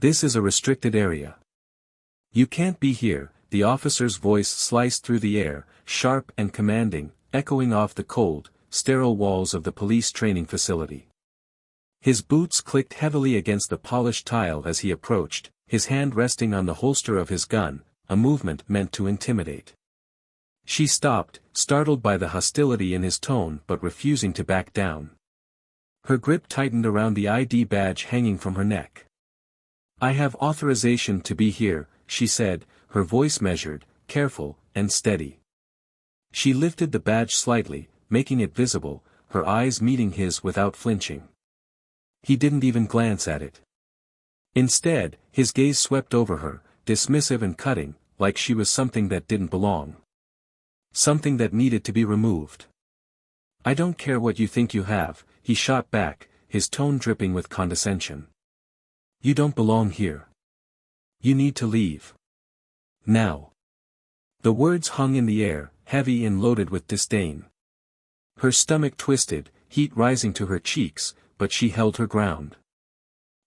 This is a restricted area. You can't be here." The officer's voice sliced through the air, sharp and commanding, echoing off the cold, sterile walls of the police training facility. His boots clicked heavily against the polished tile as he approached, his hand resting on the holster of his gun, a movement meant to intimidate. She stopped, startled by the hostility in his tone but refusing to back down. Her grip tightened around the ID badge hanging from her neck. "I have authorization to be here," she said, her voice measured, careful, and steady. She lifted the badge slightly, making it visible, her eyes meeting his without flinching. He didn't even glance at it. Instead, his gaze swept over her, dismissive and cutting, like she was something that didn't belong. Something that needed to be removed. "I don't care what you think you have," he shot back, his tone dripping with condescension. "You don't belong here. You need to leave. Now." The words hung in the air, heavy and loaded with disdain. Her stomach twisted, heat rising to her cheeks, but she held her ground.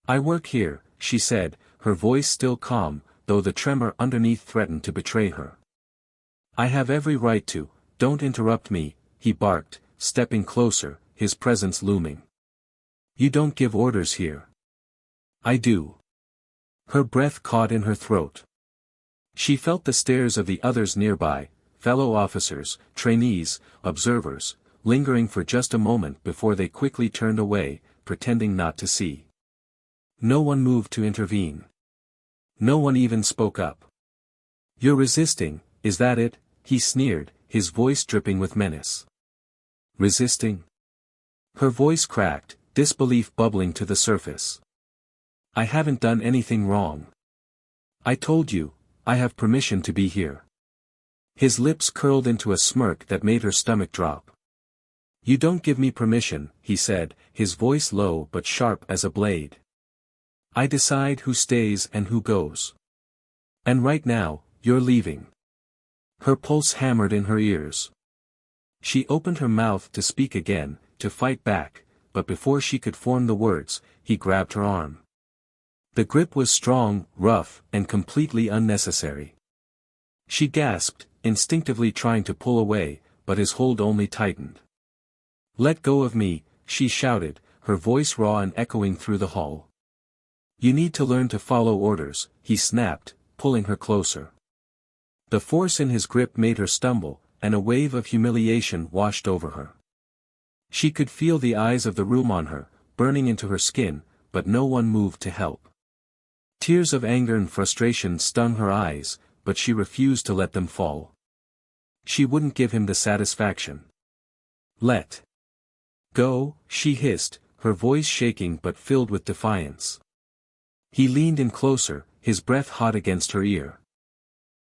"I work here," she said, her voice still calm, though the tremor underneath threatened to betray her. "I have every right to." "Don't interrupt me," he barked, stepping closer, his presence looming. "You don't give orders here." "I do." Her breath caught in her throat. She felt the stares of the others nearby, fellow officers, trainees, observers, lingering for just a moment before they quickly turned away, pretending not to see. No one moved to intervene. No one even spoke up. "You're resisting, is that it?" he sneered, his voice dripping with menace. "Resisting?" Her voice cracked, disbelief bubbling to the surface. "I haven't done anything wrong. I told you, I have permission to be here." His lips curled into a smirk that made her stomach drop. "You don't give me permission," he said, his voice low but sharp as a blade. "I decide who stays and who goes. And right now, you're leaving." Her pulse hammered in her ears. She opened her mouth to speak again, to fight back, but before she could form the words, he grabbed her arm. The grip was strong, rough, and completely unnecessary. She gasped, instinctively trying to pull away, but his hold only tightened. "Let go of me," she shouted, her voice raw and echoing through the hall. "You need to learn to follow orders," he snapped, pulling her closer. The force in his grip made her stumble, and a wave of humiliation washed over her. She could feel the eyes of the room on her, burning into her skin, but no one moved to help. Tears of anger and frustration stung her eyes, but she refused to let them fall. She wouldn't give him the satisfaction. "Let go," she hissed, her voice shaking but filled with defiance. He leaned in closer, his breath hot against her ear.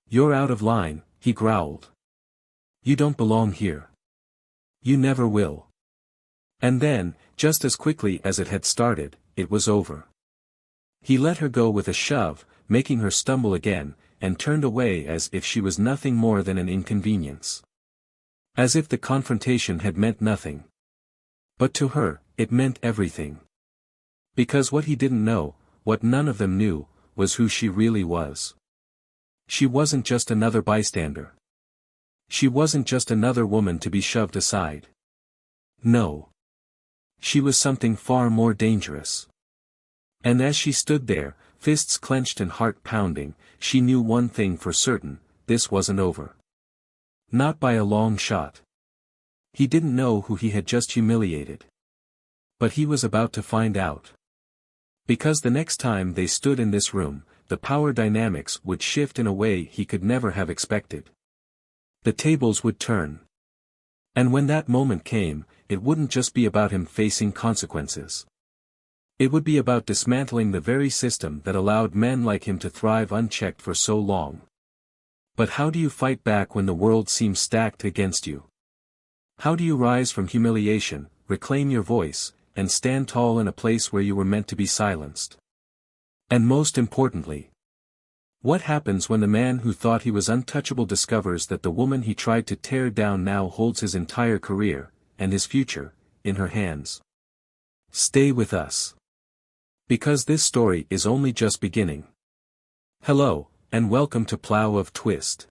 "You're out of line," he growled. "You don't belong here. You never will." And then, just as quickly as it had started, it was over. He let her go with a shove, making her stumble again, and turned away as if she was nothing more than an inconvenience. As if the confrontation had meant nothing. But to her, it meant everything. Because what he didn't know, what none of them knew, was who she really was. She wasn't just another bystander. She wasn't just another woman to be shoved aside. No. She was something far more dangerous. And as she stood there, fists clenched and heart pounding, she knew one thing for certain: this wasn't over. Not by a long shot. He didn't know who he had just humiliated. But he was about to find out. Because the next time they stood in this room, the power dynamics would shift in a way he could never have expected. The tables would turn. And when that moment came, it wouldn't just be about him facing consequences. It would be about dismantling the very system that allowed men like him to thrive unchecked for so long. But how do you fight back when the world seems stacked against you? How do you rise from humiliation, reclaim your voice, and stand tall in a place where you were meant to be silenced? And most importantly, what happens when the man who thought he was untouchable discovers that the woman he tried to tear down now holds his entire career, and his future, in her hands? Stay with us. Because this story is only just beginning. Hello, and welcome to Plow of Twist.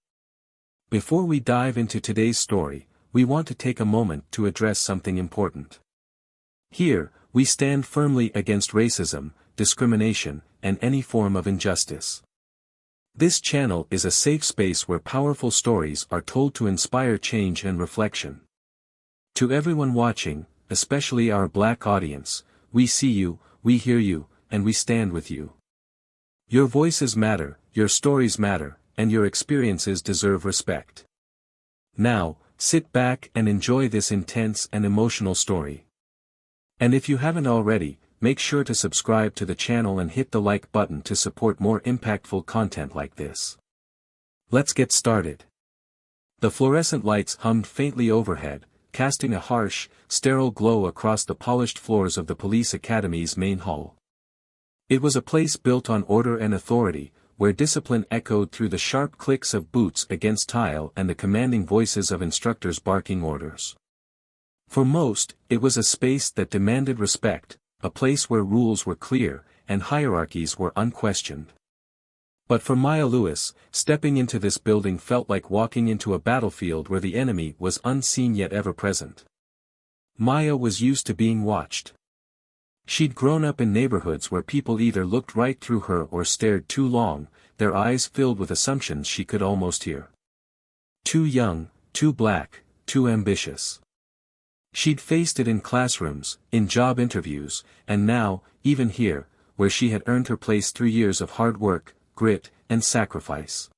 Before we dive into today's story, we want to take a moment to address something important. Here, we stand firmly against racism, discrimination, and any form of injustice. This channel is a safe space where powerful stories are told to inspire change and reflection. To everyone watching, especially our Black audience, we see you, we hear you, and we stand with you. Your voices matter, your stories matter, and your experiences deserve respect. Now, sit back and enjoy this intense and emotional story. And if you haven't already, make sure to subscribe to the channel and hit the like button to support more impactful content like this. Let's get started. The fluorescent lights hummed faintly overhead, casting a harsh, sterile glow across the polished floors of the police academy's main hall. It was a place built on order and authority, where discipline echoed through the sharp clicks of boots against tile and the commanding voices of instructors barking orders. For most, it was a space that demanded respect, a place where rules were clear, and hierarchies were unquestioned. But for Maya Lewis, stepping into this building felt like walking into a battlefield where the enemy was unseen yet ever present. Maya was used to being watched. She'd grown up in neighborhoods where people either looked right through her or stared too long, their eyes filled with assumptions she could almost hear. Too young, too black, too ambitious. She'd faced it in classrooms, in job interviews, and now, even here, where she had earned her place through years of hard work, grit, and sacrifice.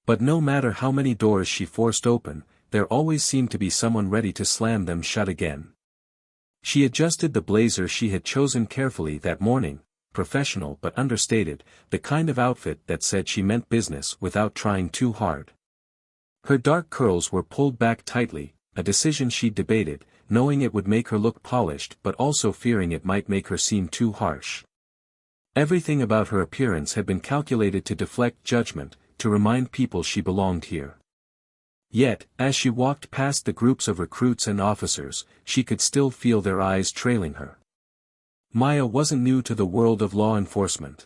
But no matter how many doors she forced open, there always seemed to be someone ready to slam them shut again. She adjusted the blazer she had chosen carefully that morning, professional but understated, the kind of outfit that said she meant business without trying too hard. Her dark curls were pulled back tightly, a decision she'd debated, knowing it would make her look polished but also fearing it might make her seem too harsh. Everything about her appearance had been calculated to deflect judgment, to remind people she belonged here. Yet, as she walked past the groups of recruits and officers, she could still feel their eyes trailing her. Maya wasn't new to the world of law enforcement.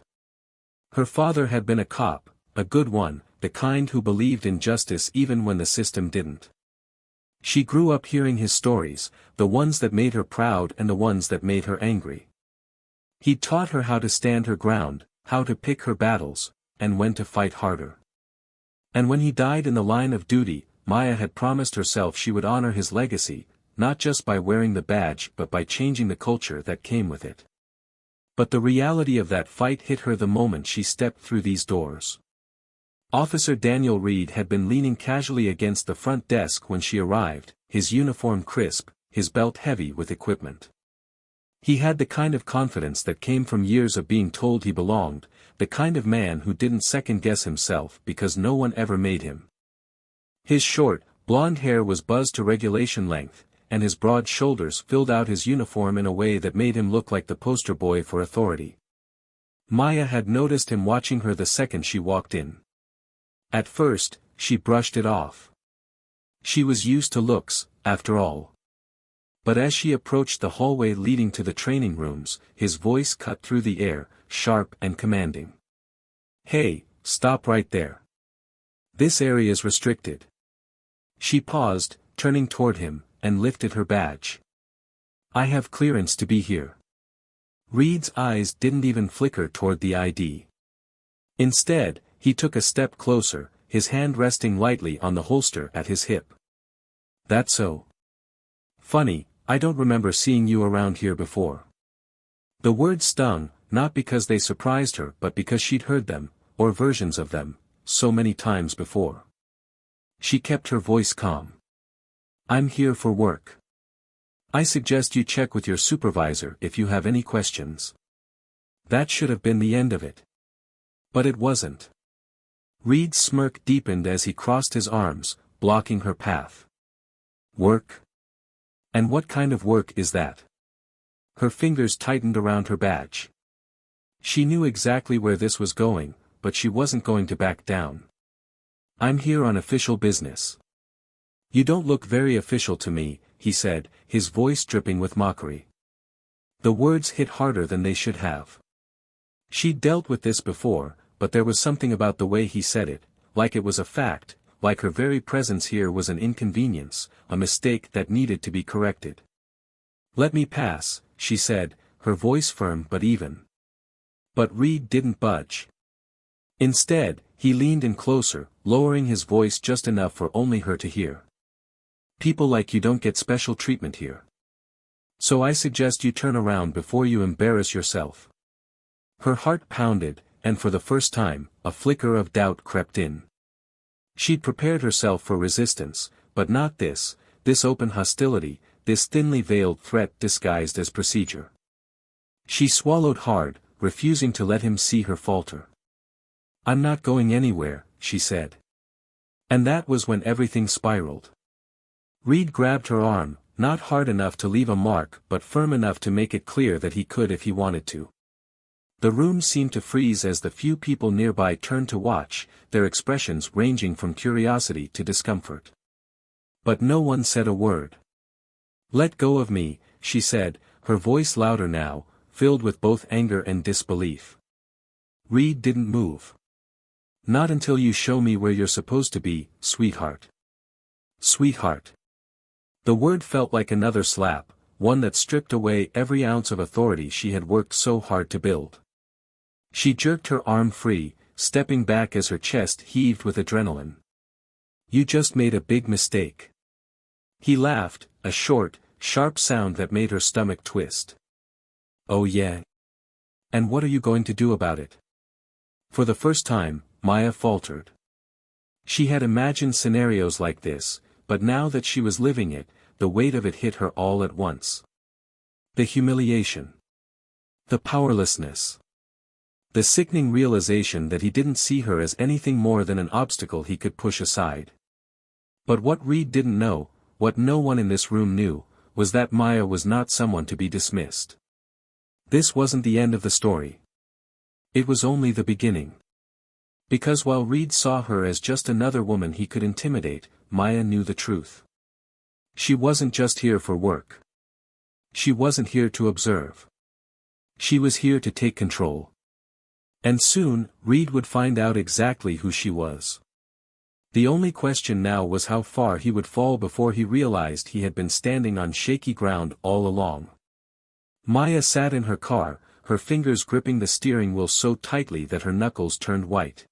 Her father had been a cop, a good one, the kind who believed in justice even when the system didn't. She grew up hearing his stories, the ones that made her proud and the ones that made her angry. He'd taught her how to stand her ground, how to pick her battles, and when to fight harder. And when he died in the line of duty, Maya had promised herself she would honor his legacy, not just by wearing the badge but by changing the culture that came with it. But the reality of that fight hit her the moment she stepped through these doors. Officer Daniel Reed had been leaning casually against the front desk when she arrived, his uniform crisp, his belt heavy with equipment. He had the kind of confidence that came from years of being told he belonged, the kind of man who didn't second-guess himself because no one ever made him. His short, blonde hair was buzzed to regulation length, and his broad shoulders filled out his uniform in a way that made him look like the poster boy for authority. Maya had noticed him watching her the second she walked in. At first, she brushed it off. She was used to looks, after all. But as she approached the hallway leading to the training rooms, his voice cut through the air, sharp and commanding. "Hey, stop right there. This area's restricted." She paused, turning toward him, and lifted her badge. "I have clearance to be here." Reed's eyes didn't even flicker toward the ID. Instead, he took a step closer, his hand resting lightly on the holster at his hip. "That's so. Funny, I don't remember seeing you around here before." The words stung, not because they surprised her but because she'd heard them, or versions of them, so many times before. She kept her voice calm. "I'm here for work. I suggest you check with your supervisor if you have any questions." That should have been the end of it. But it wasn't. Reed's smirk deepened as he crossed his arms, blocking her path. "Work? And what kind of work is that?" Her fingers tightened around her badge. She knew exactly where this was going, but she wasn't going to back down. "I'm here on official business." "You don't look very official to me," he said, his voice dripping with mockery. The words hit harder than they should have. She'd dealt with this before, but there was something about the way he said it, like it was a fact, like her very presence here was an inconvenience, a mistake that needed to be corrected. "Let me pass," she said, her voice firm but even. But Reed didn't budge. Instead, he leaned in closer, lowering his voice just enough for only her to hear. "People like you don't get special treatment here. So I suggest you turn around before you embarrass yourself." Her heart pounded, and for the first time, a flicker of doubt crept in. She'd prepared herself for resistance, but not this open hostility, this thinly veiled threat disguised as procedure. She swallowed hard, refusing to let him see her falter. "I'm not going anywhere," she said. And that was when everything spiraled. Reed grabbed her arm, not hard enough to leave a mark but firm enough to make it clear that he could if he wanted to. The room seemed to freeze as the few people nearby turned to watch, their expressions ranging from curiosity to discomfort. But no one said a word. "Let go of me," she said, her voice louder now, filled with both anger and disbelief. Reed didn't move. "Not until you show me where you're supposed to be, sweetheart." Sweetheart. The word felt like another slap, one that stripped away every ounce of authority she had worked so hard to build. She jerked her arm free, stepping back as her chest heaved with adrenaline. "You just made a big mistake." He laughed, a short, sharp sound that made her stomach twist. "Oh yeah? And what are you going to do about it?" For the first time, Maya faltered. She had imagined scenarios like this, but now that she was living it, the weight of it hit her all at once. The humiliation. The powerlessness. The sickening realization that he didn't see her as anything more than an obstacle he could push aside. But what Reed didn't know, what no one in this room knew, was that Maya was not someone to be dismissed. This wasn't the end of the story. It was only the beginning. Because while Reed saw her as just another woman he could intimidate, Maya knew the truth. She wasn't just here for work. She wasn't here to observe. She was here to take control. And soon, Reed would find out exactly who she was. The only question now was how far he would fall before he realized he had been standing on shaky ground all along. Maya sat in her car, her fingers gripping the steering wheel so tightly that her knuckles turned white.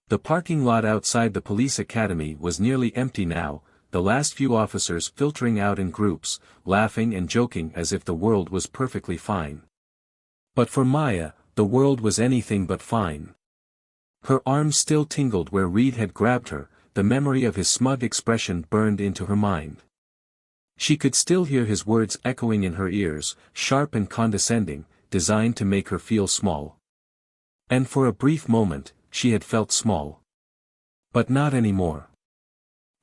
The parking lot outside the police academy was nearly empty now, the last few officers filtering out in groups, laughing and joking as if the world was perfectly fine. But for Maya, the world was anything but fine. Her arms still tingled where Reed had grabbed her, the memory of his smug expression burned into her mind. She could still hear his words echoing in her ears, sharp and condescending, designed to make her feel small. And for a brief moment, she had felt small. But not anymore.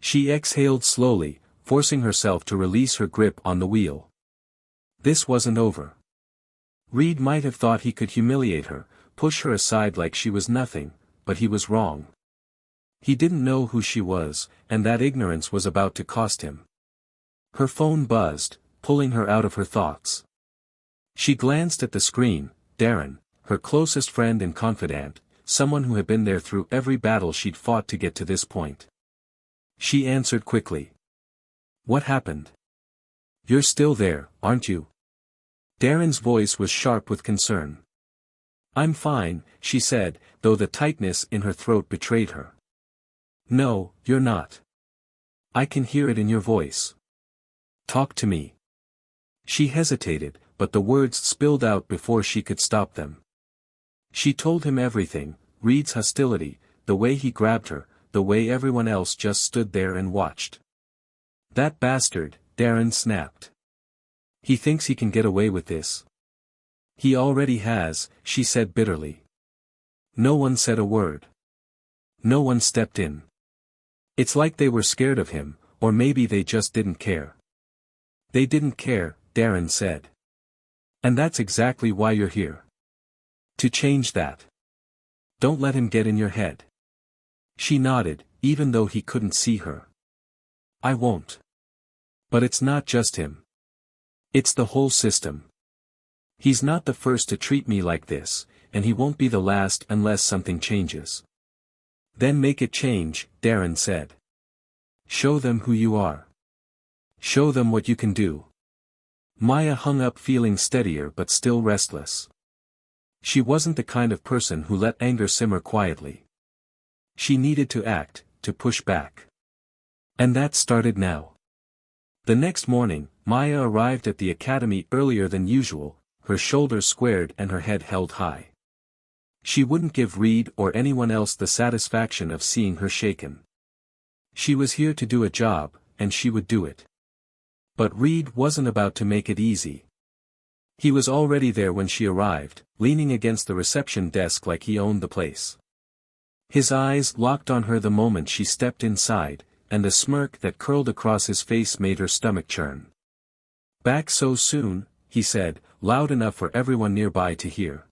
She exhaled slowly, forcing herself to release her grip on the wheel. This wasn't over. Reed might have thought he could humiliate her, push her aside like she was nothing, but he was wrong. He didn't know who she was, and that ignorance was about to cost him. Her phone buzzed, pulling her out of her thoughts. She glanced at the screen. Darren, her closest friend and confidant, someone who had been there through every battle she'd fought to get to this point. She answered quickly. "What happened? You're still there, aren't you?" Darren's voice was sharp with concern. "I'm fine," she said, though the tightness in her throat betrayed her. "No, you're not. I can hear it in your voice. Talk to me." She hesitated, but the words spilled out before she could stop them. She told him everything, Reed's hostility, the way he grabbed her, the way everyone else just stood there and watched. "That bastard," Darren snapped. "He thinks he can get away with this." "He already has," she said bitterly. No one said a word. No one stepped in. It's like they were scared of him, or maybe they just didn't care. "They didn't care," Darren said. "And that's exactly why you're here. To change that. Don't let him get in your head." She nodded, even though he couldn't see her. "I won't. But it's not just him. It's the whole system. He's not the first to treat me like this, and he won't be the last unless something changes. Then make it change, Darren said. Show them who you are. Show them what you can do. Maya hung up feeling steadier but still restless. She wasn't the kind of person who let anger simmer quietly. She needed to act, to push back. And that started now. The next morning, Maya arrived at the academy earlier than usual, her shoulders squared and her head held high. She wouldn't give Reed or anyone else the satisfaction of seeing her shaken. She was here to do a job, and she would do it. But Reed wasn't about to make it easy. He was already there when she arrived, leaning against the reception desk like he owned the place. His eyes locked on her the moment she stepped inside, and a smirk that curled across his face made her stomach churn. "Back so soon," he said, loud enough for everyone nearby to hear.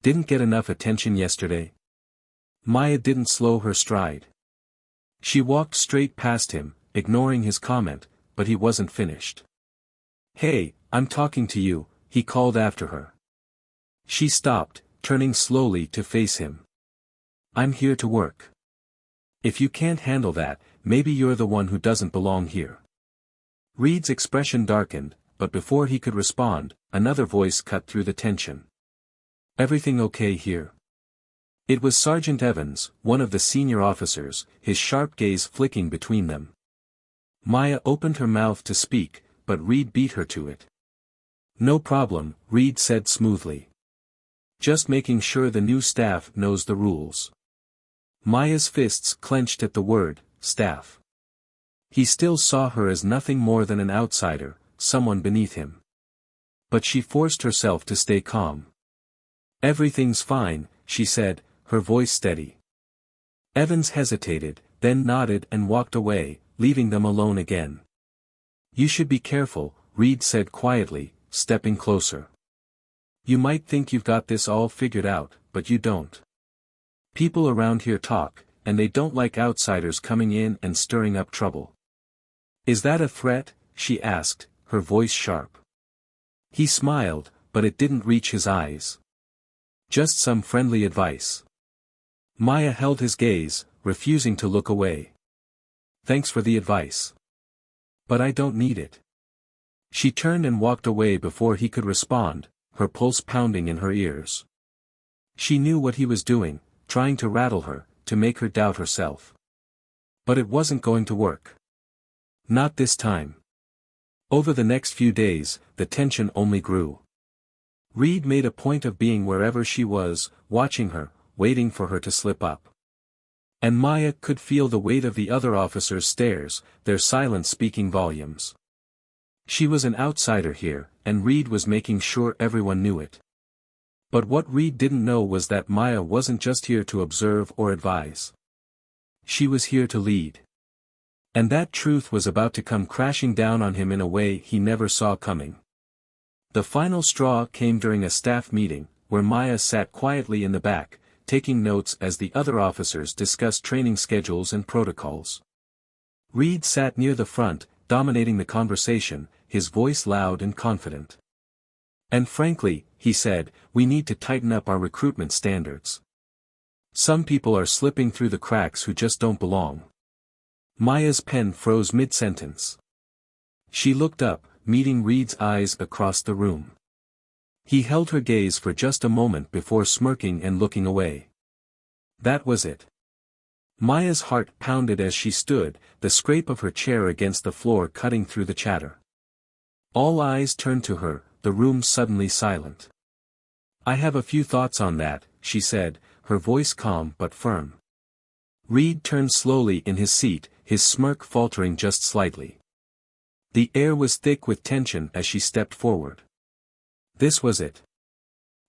"Didn't get enough attention yesterday?" Maya didn't slow her stride. She walked straight past him, ignoring his comment, but he wasn't finished. "Hey, I'm talking to you," he called after her. She stopped, turning slowly to face him. "I'm here to work. If you can't handle that, maybe you're the one who doesn't belong here." Reed's expression darkened, but before he could respond, another voice cut through the tension. "Everything okay here?" It was Sergeant Evans, one of the senior officers, his sharp gaze flicking between them. Maya opened her mouth to speak, but Reed beat her to it. "No problem," Reed said smoothly. "Just making sure the new staff knows the rules." Maya's fists clenched at the word, staff. He still saw her as nothing more than an outsider, someone beneath him. But she forced herself to stay calm. "Everything's fine," she said, her voice steady. Evans hesitated, then nodded and walked away, leaving them alone again. "You should be careful," Reed said quietly, stepping closer. "You might think you've got this all figured out, but you don't. People around here talk, and they don't like outsiders coming in and stirring up trouble." "Is that a threat?" she asked, her voice sharp. He smiled, but it didn't reach his eyes. "Just some friendly advice." Maya held his gaze, refusing to look away. "Thanks for the advice. But I don't need it." She turned and walked away before he could respond, her pulse pounding in her ears. She knew what he was doing, trying to rattle her, to make her doubt herself. But it wasn't going to work. Not this time. Over the next few days, the tension only grew. Reed made a point of being wherever she was, watching her, waiting for her to slip up. And Maya could feel the weight of the other officers' stares, their silence speaking volumes. She was an outsider here, and Reed was making sure everyone knew it. But what Reed didn't know was that Maya wasn't just here to observe or advise. She was here to lead. And that truth was about to come crashing down on him in a way he never saw coming. The final straw came during a staff meeting, where Maya sat quietly in the back, taking notes as the other officers discussed training schedules and protocols. Reed sat near the front, dominating the conversation, his voice loud and confident. "And frankly," he said, "we need to tighten up our recruitment standards. Some people are slipping through the cracks who just don't belong." Maya's pen froze mid-sentence. She looked up, meeting Reed's eyes across the room. He held her gaze for just a moment before smirking and looking away. That was it. Maya's heart pounded as she stood, the scrape of her chair against the floor cutting through the chatter. All eyes turned to her, the room suddenly silent. "I have a few thoughts on that," she said, her voice calm but firm. Reed turned slowly in his seat, his smirk faltering just slightly. The air was thick with tension as she stepped forward. This was it.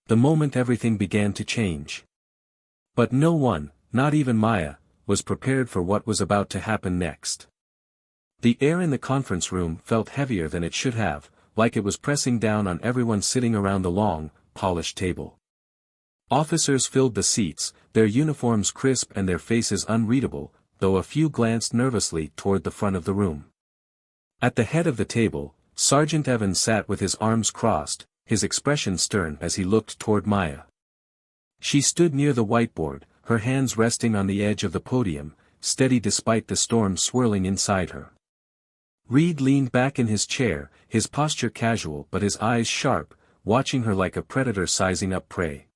The moment everything began to change. But no one, not even Maya, was prepared for what was about to happen next. The air in the conference room felt heavier than it should have, like it was pressing down on everyone sitting around the long, polished table. Officers filled the seats, their uniforms crisp and their faces unreadable, though a few glanced nervously toward the front of the room. At the head of the table, Sergeant Evans sat with his arms crossed, his expression stern as he looked toward Maya. She stood near the whiteboard, her hands resting on the edge of the podium, steady despite the storm swirling inside her. Reed leaned back in his chair, his posture casual but his eyes sharp, watching her like a predator sizing up prey.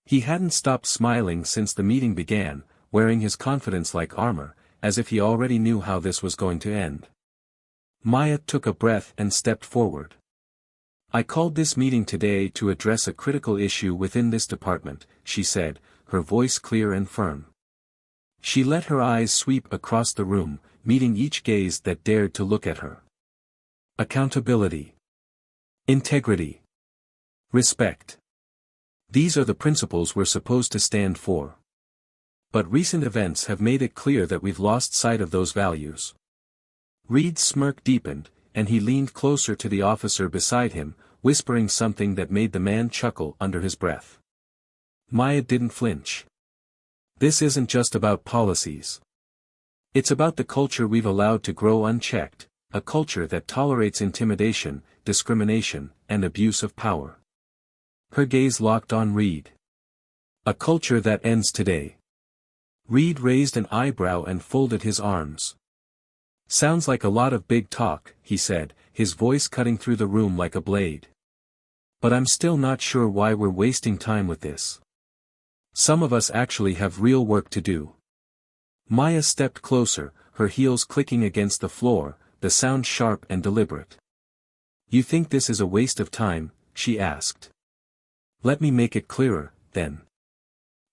He hadn't stopped smiling since the meeting began, wearing his confidence like armor, as if he already knew how this was going to end. Maya took a breath and stepped forward. "I called this meeting today to address a critical issue within this department," she said, her voice clear and firm. She let her eyes sweep across the room, meeting each gaze that dared to look at her. Accountability. Integrity. Respect. These are the principles we're supposed to stand for. But recent events have made it clear that we've lost sight of those values. Reed's smirk deepened, and he leaned closer to the officer beside him, whispering something that made the man chuckle under his breath. Maya didn't flinch. "This isn't just about policies. It's about the culture we've allowed to grow unchecked, a culture that tolerates intimidation, discrimination, and abuse of power." Her gaze locked on Reed. "A culture that ends today." Reed raised an eyebrow and folded his arms. "Sounds like a lot of big talk," he said, his voice cutting through the room like a blade. "But I'm still not sure why we're wasting time with this. Some of us actually have real work to do." Maya stepped closer, her heels clicking against the floor, the sound sharp and deliberate. "You think this is a waste of time?" she asked. "Let me make it clearer, then."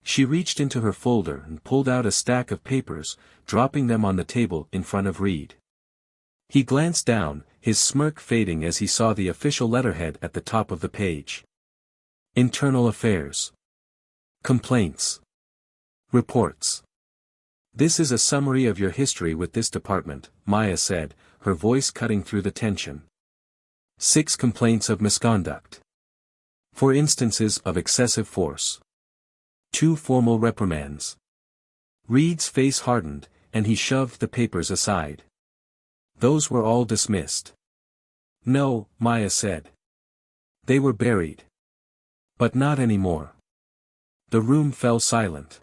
She reached into her folder and pulled out a stack of papers, dropping them on the table in front of Reed. He glanced down, his smirk fading as he saw the official letterhead at the top of the page. Internal Affairs. Complaints. Reports. "This is a summary of your history with this department," Maya said, her voice cutting through the tension. 6 complaints of misconduct. 4 instances of excessive force. 2 formal reprimands. Reed's face hardened, and he shoved the papers aside. "Those were all dismissed." "No," Maya said. "They were buried. But not anymore." The room fell silent.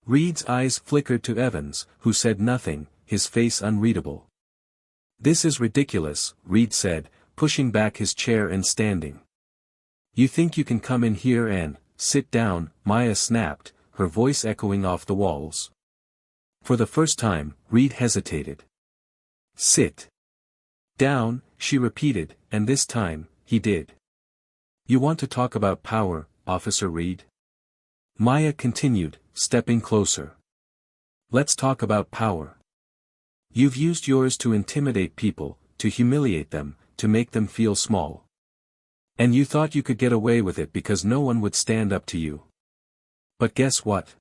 Reed's eyes flickered to Evans, who said nothing, his face unreadable. "This is ridiculous," Reed said, pushing back his chair and standing. "You think you can come in here and sit down?" Maya snapped, her voice echoing off the walls. For the first time, Reed hesitated. "Sit down," she repeated, and this time, he did. "You want to talk about power, Officer Reed?" Maya continued, stepping closer. "Let's talk about power. You've used yours to intimidate people, to humiliate them, to make them feel small. And you thought you could get away with it because no one would stand up to you. But guess what?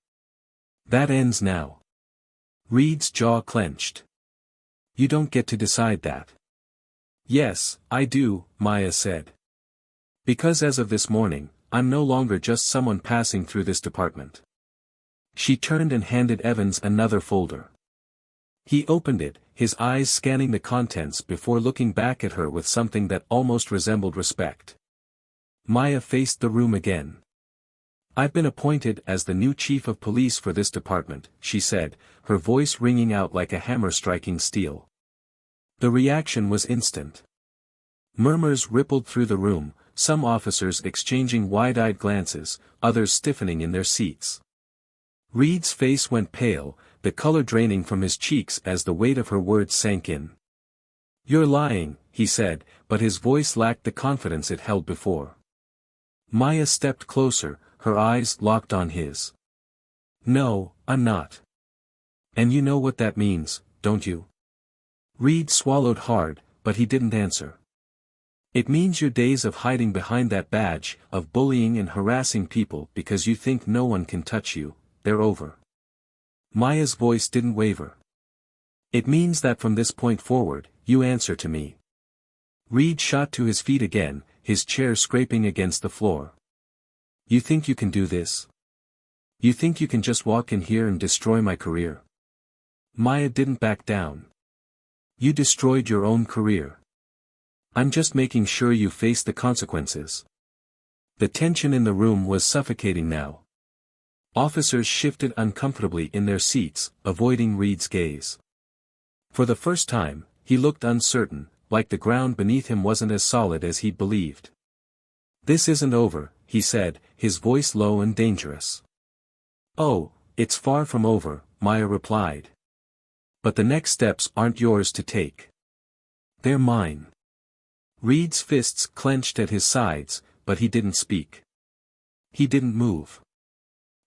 That ends now." Reed's jaw clenched. "You don't get to decide that." "Yes, I do," Maya said. "Because as of this morning, I'm no longer just someone passing through this department." She turned and handed Evans another folder. He opened it, his eyes scanning the contents before looking back at her with something that almost resembled respect. Maya faced the room again. "I've been appointed as the new chief of police for this department," she said, her voice ringing out like a hammer striking steel. The reaction was instant. Murmurs rippled through the room, some officers exchanging wide-eyed glances, others stiffening in their seats. Reed's face went pale, the color draining from his cheeks as the weight of her words sank in. "You're lying," he said, but his voice lacked the confidence it held before. Maya stepped closer, her eyes locked on his. "No, I'm not. And you know what that means, don't you?" Reed swallowed hard, but he didn't answer. "It means your days of hiding behind that badge, of bullying and harassing people because you think no one can touch you, they're over." Maya's voice didn't waver. "It means that from this point forward, you answer to me." Reed shot to his feet again, his chair scraping against the floor. "You think you can do this? You think you can just walk in here and destroy my career?" Maya didn't back down. "You destroyed your own career. I'm just making sure you face the consequences." The tension in the room was suffocating now. Officers shifted uncomfortably in their seats, avoiding Reed's gaze. For the first time, he looked uncertain, like the ground beneath him wasn't as solid as he'd believed. "This isn't over," he said, his voice low and dangerous. "Oh, it's far from over," Maya replied. "But the next steps aren't yours to take. They're mine." Reed's fists clenched at his sides, but he didn't speak. He didn't move.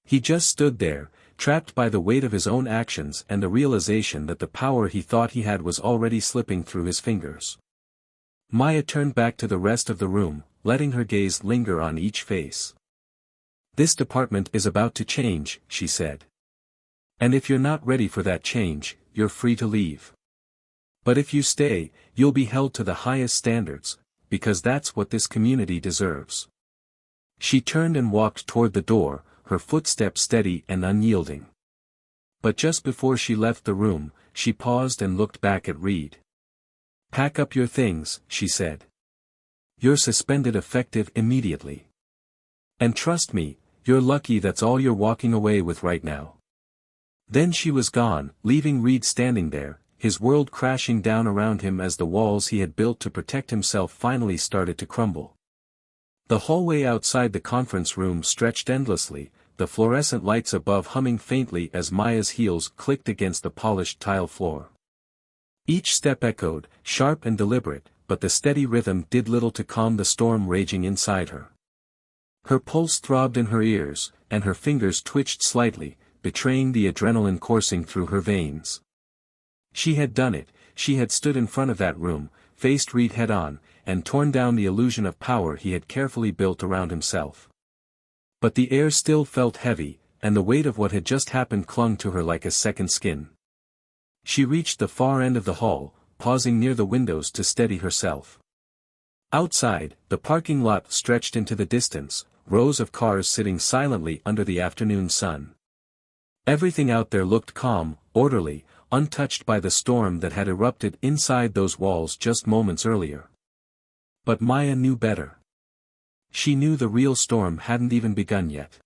He just stood there, trapped by the weight of his own actions and the realization that the power he thought he had was already slipping through his fingers. Maya turned back to the rest of the room, letting her gaze linger on each face. "This department is about to change," she said. "And if you're not ready for that change, you're free to leave. But if you stay, you'll be held to the highest standards, because that's what this community deserves." She turned and walked toward the door, her footsteps steady and unyielding. But just before she left the room, she paused and looked back at Reed. "Pack up your things," she said. "You're suspended effective immediately. And trust me, you're lucky that's all you're walking away with right now." Then she was gone, leaving Reed standing there, his world crashing down around him as the walls he had built to protect himself finally started to crumble. The hallway outside the conference room stretched endlessly, the fluorescent lights above humming faintly as Maya's heels clicked against the polished tile floor. Each step echoed, sharp and deliberate, but the steady rhythm did little to calm the storm raging inside her. Her pulse throbbed in her ears, and her fingers twitched slightly, betraying the adrenaline coursing through her veins. She had done it, she had stood in front of that room, faced Reed head-on, and torn down the illusion of power he had carefully built around himself. But the air still felt heavy, and the weight of what had just happened clung to her like a second skin. She reached the far end of the hall, pausing near the windows to steady herself. Outside, the parking lot stretched into the distance, rows of cars sitting silently under the afternoon sun. Everything out there looked calm, orderly, untouched by the storm that had erupted inside those walls just moments earlier. But Maya knew better. She knew the real storm hadn't even begun yet.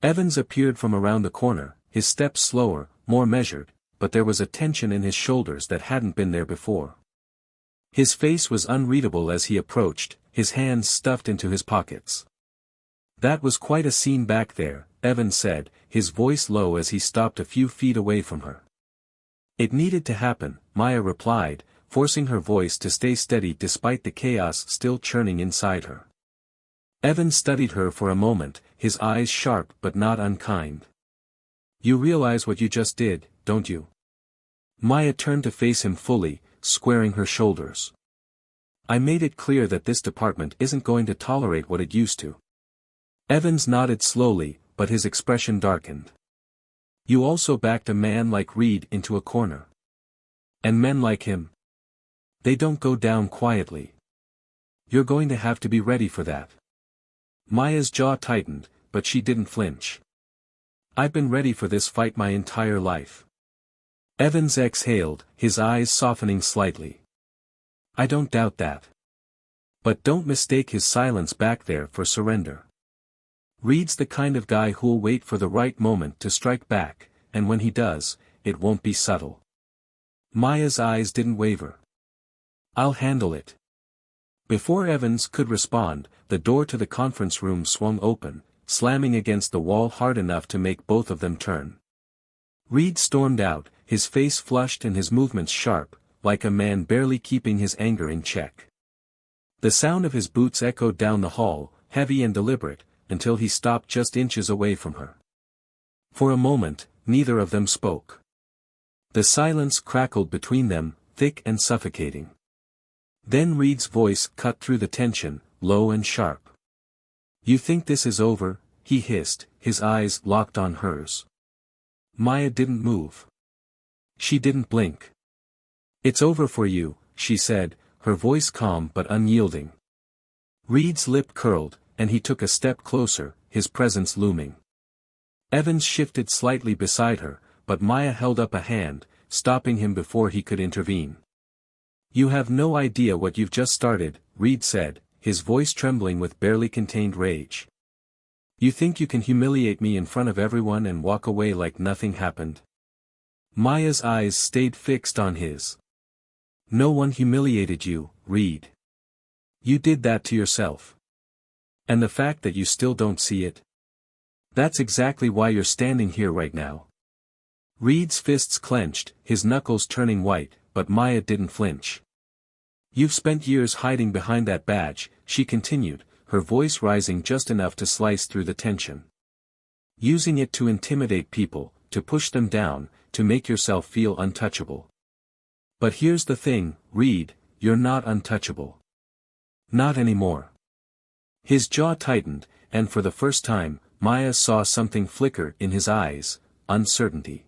Evans appeared from around the corner, his steps slower, more measured, but there was a tension in his shoulders that hadn't been there before. His face was unreadable as he approached, his hands stuffed into his pockets. "That was quite a scene back there," Evans said, his voice low as he stopped a few feet away from her. "It needed to happen," Maya replied, forcing her voice to stay steady despite the chaos still churning inside her. Evans studied her for a moment, his eyes sharp but not unkind. "You realize what you just did, don't you?" Maya turned to face him fully, squaring her shoulders. "I made it clear that this department isn't going to tolerate what it used to." Evans nodded slowly, but his expression darkened. "You also backed a man like Reed into a corner. And men like him, they don't go down quietly. You're going to have to be ready for that." Maya's jaw tightened, but she didn't flinch. "I've been ready for this fight my entire life." Evans exhaled, his eyes softening slightly. "I don't doubt that. But don't mistake his silence back there for surrender. Reed's the kind of guy who'll wait for the right moment to strike back, and when he does, it won't be subtle." Maya's eyes didn't waver. "I'll handle it." Before Evans could respond, the door to the conference room swung open, slamming against the wall hard enough to make both of them turn. Reed stormed out, his face flushed and his movements sharp, like a man barely keeping his anger in check. The sound of his boots echoed down the hall, heavy and deliberate, until he stopped just inches away from her. For a moment, neither of them spoke. The silence crackled between them, thick and suffocating. Then Reed's voice cut through the tension, low and sharp. "You think this is over?" he hissed, his eyes locked on hers. Maya didn't move. She didn't blink. "It's over for you," she said, her voice calm but unyielding. Reed's lip curled, and he took a step closer, his presence looming. Evans shifted slightly beside her, but Maya held up a hand, stopping him before he could intervene. "You have no idea what you've just started," Reed said, his voice trembling with barely contained rage. You think you can humiliate me in front of everyone and walk away like nothing happened? Maya's eyes stayed fixed on his. No one humiliated you, Reed. You did that to yourself. And the fact that you still don't see it? That's exactly why you're standing here right now. Reed's fists clenched, his knuckles turning white, but Maya didn't flinch. You've spent years hiding behind that badge, she continued, her voice rising just enough to slice through the tension. Using it to intimidate people, to push them down, to make yourself feel untouchable. But here's the thing, Reed, you're not untouchable. Not anymore. His jaw tightened, and for the first time, Maya saw something flicker in his eyes, uncertainty.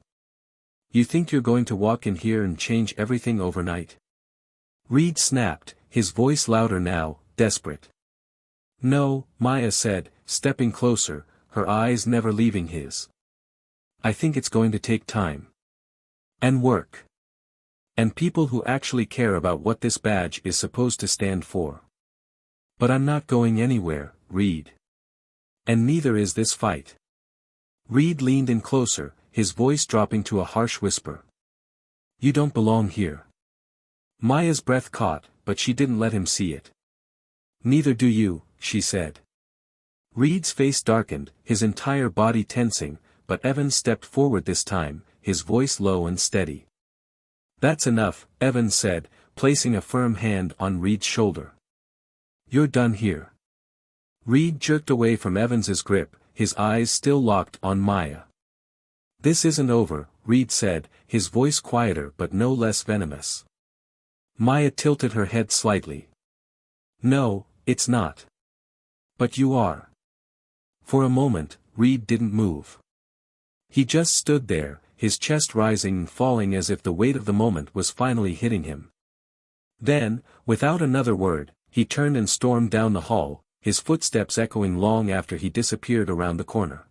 You think you're going to walk in here and change everything overnight? Reed snapped, his voice louder now, desperate. No, Maya said, stepping closer, her eyes never leaving his. I think it's going to take time. And work. And people who actually care about what this badge is supposed to stand for. But I'm not going anywhere, Reed. And neither is this fight. Reed leaned in closer, his voice dropping to a harsh whisper. You don't belong here. Maya's breath caught, but she didn't let him see it. Neither do you, she said. Reed's face darkened, his entire body tensing, but Evans stepped forward this time, his voice low and steady. That's enough, Evans said, placing a firm hand on Reed's shoulder. You're done here. Reed jerked away from Evans's grip, his eyes still locked on Maya. This isn't over, Reed said, his voice quieter but no less venomous. Maya tilted her head slightly. No, it's not. But you are. For a moment, Reed didn't move. He just stood there, his chest rising and falling as if the weight of the moment was finally hitting him. Then, without another word, he turned and stormed down the hall, his footsteps echoing long after he disappeared around the corner.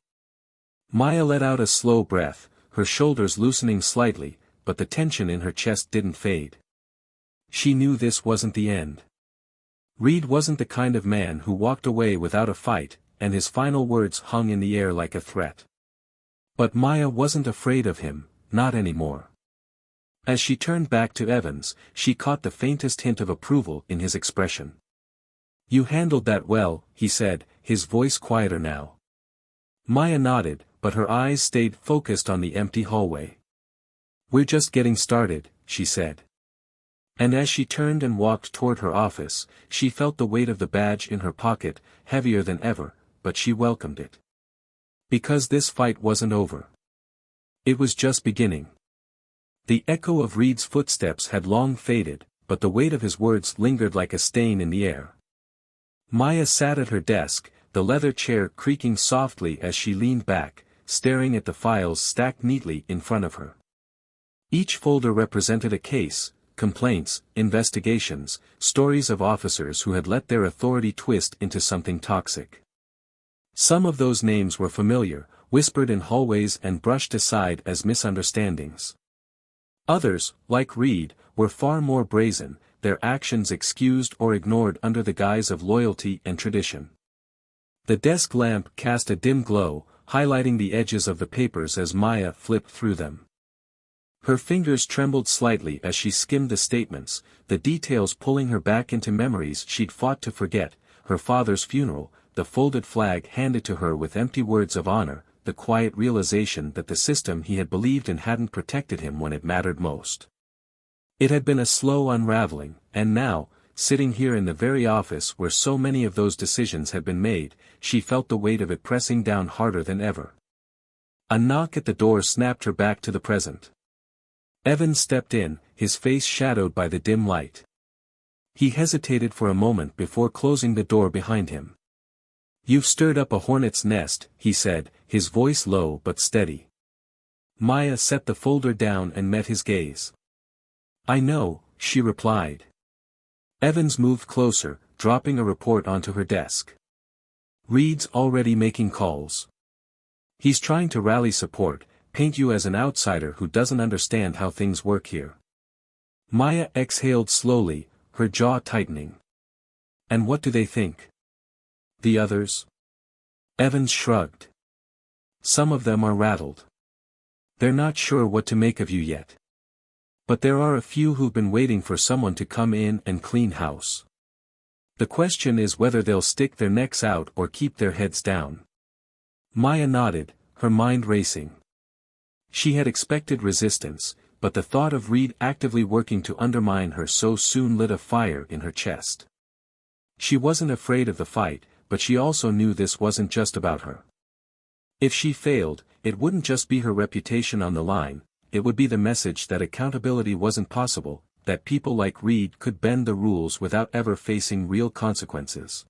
Maya let out a slow breath, her shoulders loosening slightly, but the tension in her chest didn't fade. She knew this wasn't the end. Reed wasn't the kind of man who walked away without a fight, and his final words hung in the air like a threat. But Maya wasn't afraid of him, not anymore. As she turned back to Evans, she caught the faintest hint of approval in his expression. You handled that well, he said, his voice quieter now. Maya nodded, but her eyes stayed focused on the empty hallway. We're just getting started, she said. And as she turned and walked toward her office, she felt the weight of the badge in her pocket, heavier than ever, but she welcomed it. Because this fight wasn't over. It was just beginning. The echo of Reed's footsteps had long faded, but the weight of his words lingered like a stain in the air. Maya sat at her desk, the leather chair creaking softly as she leaned back, staring at the files stacked neatly in front of her. Each folder represented a case, complaints, investigations, stories of officers who had let their authority twist into something toxic. Some of those names were familiar, whispered in hallways and brushed aside as misunderstandings. Others, like Reed, were far more brazen, their actions excused or ignored under the guise of loyalty and tradition. The desk lamp cast a dim glow, highlighting the edges of the papers as Maya flipped through them. Her fingers trembled slightly as she skimmed the statements, the details pulling her back into memories she'd fought to forget, her father's funeral, the folded flag handed to her with empty words of honor, the quiet realization that the system he had believed in hadn't protected him when it mattered most. It had been a slow unraveling, and now, sitting here in the very office where so many of those decisions had been made, she felt the weight of it pressing down harder than ever. A knock at the door snapped her back to the present. Evans stepped in, his face shadowed by the dim light. He hesitated for a moment before closing the door behind him. You've stirred up a hornet's nest, he said, his voice low but steady. Maya set the folder down and met his gaze. I know, she replied. Evans moved closer, dropping a report onto her desk. Reed's already making calls. He's trying to rally support, paint you as an outsider who doesn't understand how things work here. Maya exhaled slowly, her jaw tightening. And what do they think? The others? Evans shrugged. Some of them are rattled. They're not sure what to make of you yet. But there are a few who've been waiting for someone to come in and clean house. The question is whether they'll stick their necks out or keep their heads down. Maya nodded, her mind racing. She had expected resistance, but the thought of Reed actively working to undermine her so soon lit a fire in her chest. She wasn't afraid of the fight, but she also knew this wasn't just about her. If she failed, it wouldn't just be her reputation on the line, it would be the message that accountability wasn't possible, that people like Reed could bend the rules without ever facing real consequences.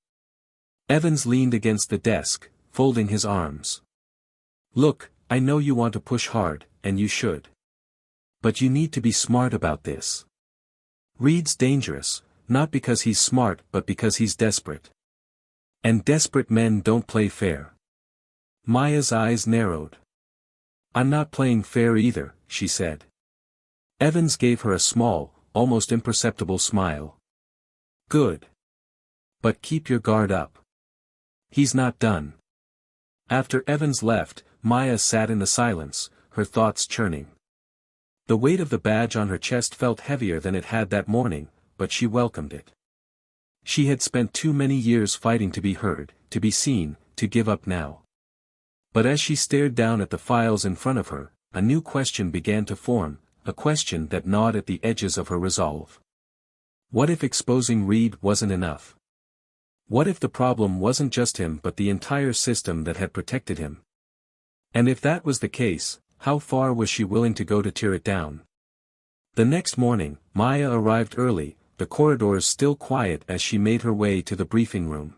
Evans leaned against the desk, folding his arms. Look, I know you want to push hard, and you should. But you need to be smart about this. Reed's dangerous, not because he's smart but because he's desperate. And desperate men don't play fair. Maya's eyes narrowed. I'm not playing fair either, she said. Evans gave her a small, almost imperceptible smile. Good. But keep your guard up. He's not done. After Evans left, Maya sat in the silence, her thoughts churning. The weight of the badge on her chest felt heavier than it had that morning, but she welcomed it. She had spent too many years fighting to be heard, to be seen, to give up now. But as she stared down at the files in front of her, a new question began to form, a question that gnawed at the edges of her resolve. What if exposing Reed wasn't enough? What if the problem wasn't just him but the entire system that had protected him? And if that was the case, how far was she willing to go to tear it down? The next morning, Maya arrived early, the corridors still quiet as she made her way to the briefing room.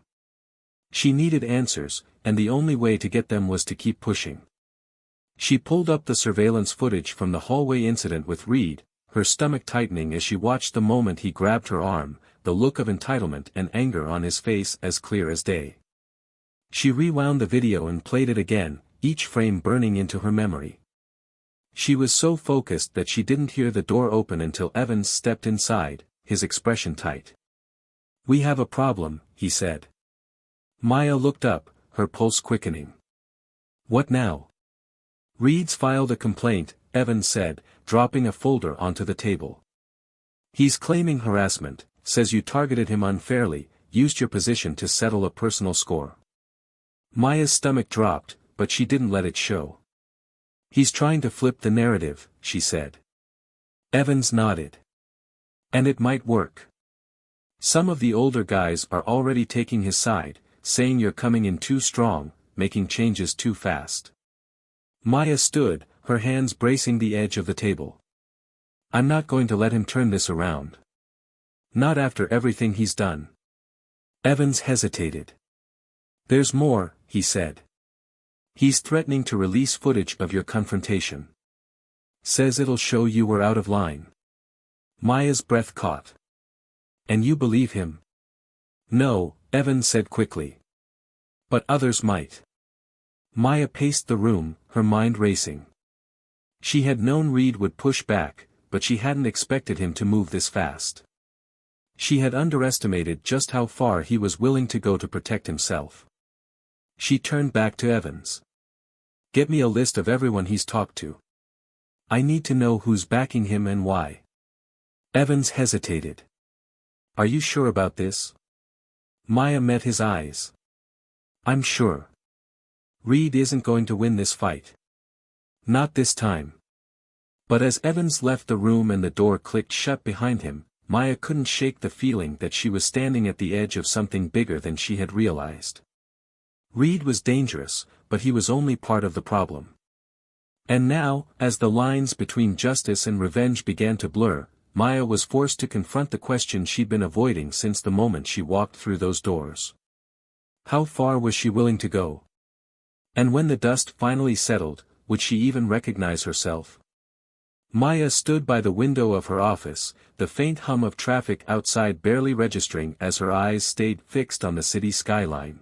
She needed answers, and the only way to get them was to keep pushing. She pulled up the surveillance footage from the hallway incident with Reed, her stomach tightening as she watched the moment he grabbed her arm, the look of entitlement and anger on his face as clear as day. She rewound the video and played it again, each frame burning into her memory. She was so focused that she didn't hear the door open until Evans stepped inside, his expression tight. "We have a problem," he said. Maya looked up, her pulse quickening. "What now?" "Reed's filed a complaint," Evans said, dropping a folder onto the table. "He's claiming harassment, says you targeted him unfairly, used your position to settle a personal score." Maya's stomach dropped, but she didn't let it show. "He's trying to flip the narrative," she said. Evans nodded. "And it might work. Some of the older guys are already taking his side, saying you're coming in too strong, making changes too fast." Maya stood, her hands bracing the edge of the table. "I'm not going to let him turn this around. Not after everything he's done." Evans hesitated. "There's more," he said. "He's threatening to release footage of your confrontation. Says it'll show you were out of line." Maya's breath caught. "And you believe him?" "No," Evans said quickly. "But others might." Maya paced the room, her mind racing. She had known Reed would push back, but she hadn't expected him to move this fast. She had underestimated just how far he was willing to go to protect himself. She turned back to Evans. "Get me a list of everyone he's talked to. I need to know who's backing him and why." Evans hesitated. "Are you sure about this?" Maya met his eyes. "I'm sure. Reed isn't going to win this fight. Not this time." But as Evans left the room and the door clicked shut behind him, Maya couldn't shake the feeling that she was standing at the edge of something bigger than she had realized. Reed was dangerous, but he was only part of the problem. And now, as the lines between justice and revenge began to blur, Maya was forced to confront the question she'd been avoiding since the moment she walked through those doors. How far was she willing to go? And when the dust finally settled, would she even recognize herself? Maya stood by the window of her office, the faint hum of traffic outside barely registering as her eyes stayed fixed on the city skyline.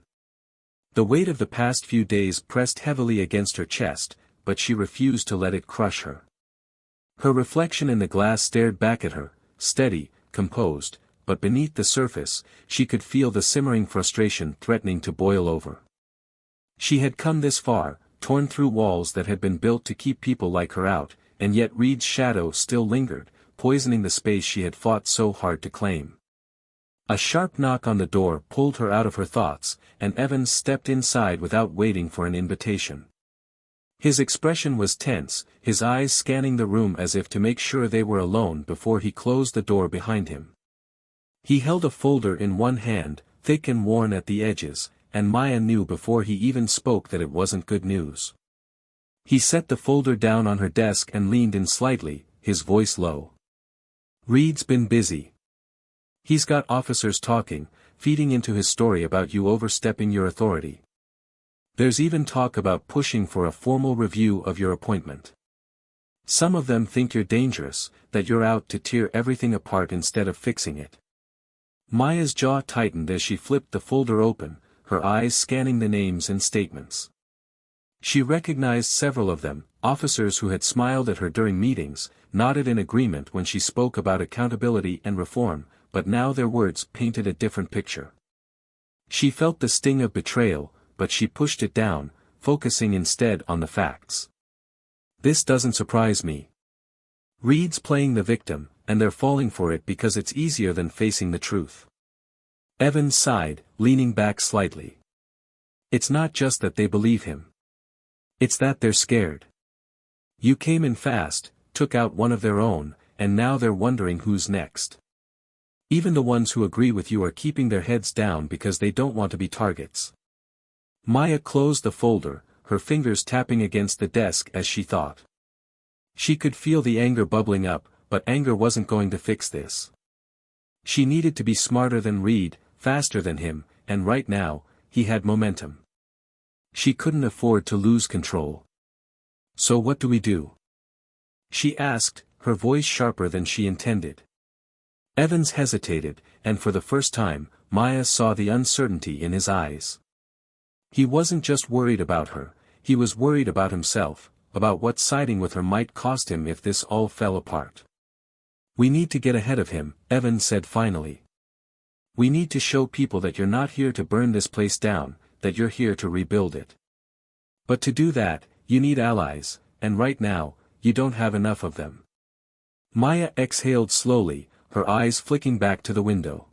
The weight of the past few days pressed heavily against her chest, but she refused to let it crush her. Her reflection in the glass stared back at her, steady, composed, but beneath the surface, she could feel the simmering frustration threatening to boil over. She had come this far, torn through walls that had been built to keep people like her out, and yet Reed's shadow still lingered, poisoning the space she had fought so hard to claim. A sharp knock on the door pulled her out of her thoughts, and Evans stepped inside without waiting for an invitation. His expression was tense, his eyes scanning the room as if to make sure they were alone before he closed the door behind him. He held a folder in one hand, thick and worn at the edges, and Maya knew before he even spoke that it wasn't good news. He set the folder down on her desk and leaned in slightly, his voice low. "Reed's been busy. He's got officers talking, feeding into his story about you overstepping your authority. There's even talk about pushing for a formal review of your appointment. Some of them think you're dangerous, that you're out to tear everything apart instead of fixing it." Maya's jaw tightened as she flipped the folder open, her eyes scanning the names and statements. She recognized several of them, officers who had smiled at her during meetings, nodded in agreement when she spoke about accountability and reform, but now their words painted a different picture. She felt the sting of betrayal, but she pushed it down, focusing instead on the facts. "This doesn't surprise me. Reed's playing the victim, and they're falling for it because it's easier than facing the truth." Evans sighed, leaning back slightly. "It's not just that they believe him. It's that they're scared. You came in fast, took out one of their own, and now they're wondering who's next. Even the ones who agree with you are keeping their heads down because they don't want to be targets." Maya closed the folder, her fingers tapping against the desk as she thought. She could feel the anger bubbling up, but anger wasn't going to fix this. She needed to be smarter than Reed, faster than him, and right now, he had momentum. She couldn't afford to lose control. "So what do we do?" she asked, her voice sharper than she intended. Evans hesitated, and for the first time, Maya saw the uncertainty in his eyes. He wasn't just worried about her, he was worried about himself, about what siding with her might cost him if this all fell apart. "We need to get ahead of him," Evans said finally. "We need to show people that you're not here to burn this place down, that you're here to rebuild it. But to do that, you need allies, and right now, you don't have enough of them." Maya exhaled slowly, her eyes flicking back to the window.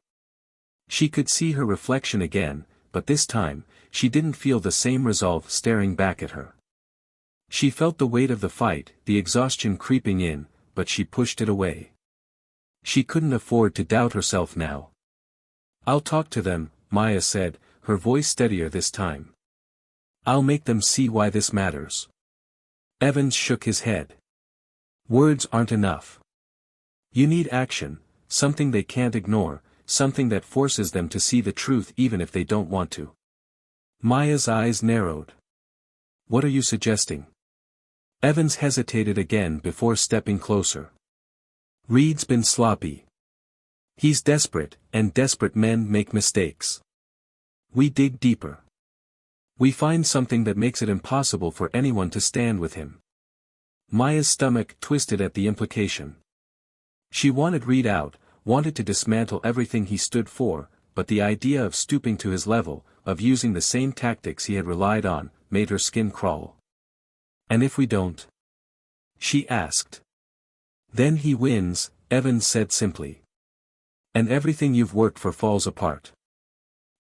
She could see her reflection again, but this time, she didn't feel the same resolve staring back at her. She felt the weight of the fight, the exhaustion creeping in, but she pushed it away. She couldn't afford to doubt herself now. "I'll talk to them," Maya said, her voice steadier this time. "I'll make them see why this matters." Evans shook his head. "Words aren't enough. You need action, something they can't ignore, something that forces them to see the truth even if they don't want to." Maya's eyes narrowed. "What are you suggesting?" Evans hesitated again before stepping closer. "Reed's been sloppy. He's desperate, and desperate men make mistakes. We dig deeper. We find something that makes it impossible for anyone to stand with him." Maya's stomach twisted at the implication. She wanted Reed out, wanted to dismantle everything he stood for, but the idea of stooping to his level, of using the same tactics he had relied on, made her skin crawl. "And if we don't?" she asked. "Then he wins," Evans said simply. "And everything you've worked for falls apart."